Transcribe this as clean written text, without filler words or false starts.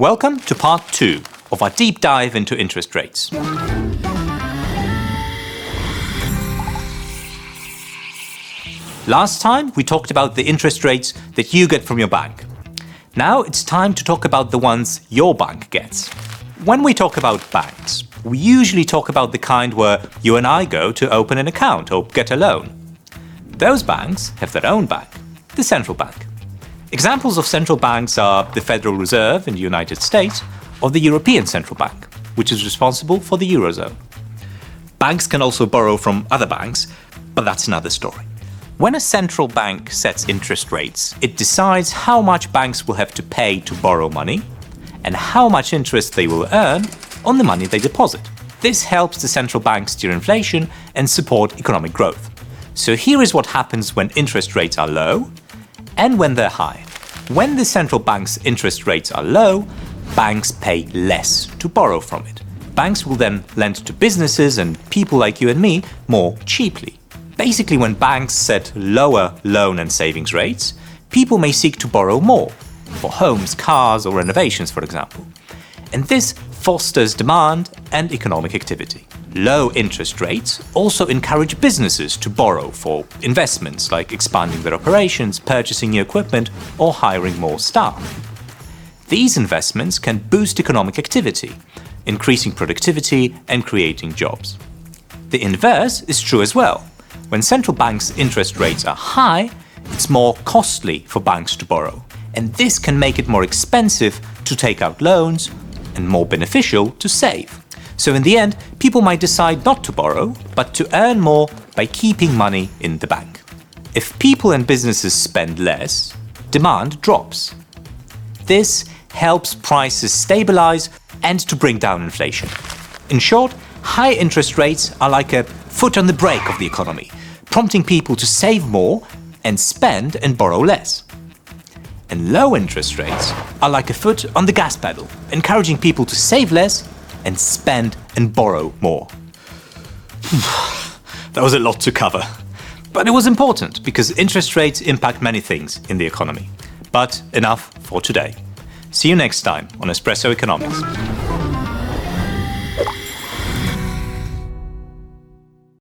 Welcome to part 2 of our deep dive into interest rates. Last time we talked about the interest rates that you get from your bank. Now it's time to talk about the ones your bank gets. When we talk about banks, we usually talk about the kind where you and I go to open an account or get a loan. Those banks have their own bank, the central bank. Examples of central banks are the Federal Reserve in the United States or the European Central Bank, which is responsible for the Eurozone. Banks can also borrow from other banks, but that's another story. When a central bank sets interest rates, it decides how much banks will have to pay to borrow money and how much interest they will earn on the money they deposit. This helps the central bank steer inflation and support economic growth. So here is what happens when interest rates are low and when they're high. When the central bank's interest rates are low, banks pay less to borrow from it. Banks will then lend to businesses and people like you and me more cheaply. Basically, when banks set lower loan and savings rates, people may seek to borrow more for homes, cars, or renovations, for example. And this fosters demand and economic activity. Low interest rates also encourage businesses to borrow for investments like expanding their operations, purchasing new equipment, or hiring more staff. These investments can boost economic activity, increasing productivity and creating jobs. The inverse is true as well. When central banks' interest rates are high, it's more costly for banks to borrow, and this can make it more expensive to take out loans and more beneficial to save. So in the end, people might decide not to borrow, but to earn more by keeping money in the bank. If people and businesses spend less, demand drops. This helps prices stabilize and to bring down inflation. In short, high interest rates are like a foot on the brake of the economy, prompting people to save more and spend and borrow less. And low interest rates are like a foot on the gas pedal, encouraging people to save less and spend and borrow more. That was a lot to cover. But it was important because interest rates impact many things in the economy. But enough for today. See you next time on Espresso Economics.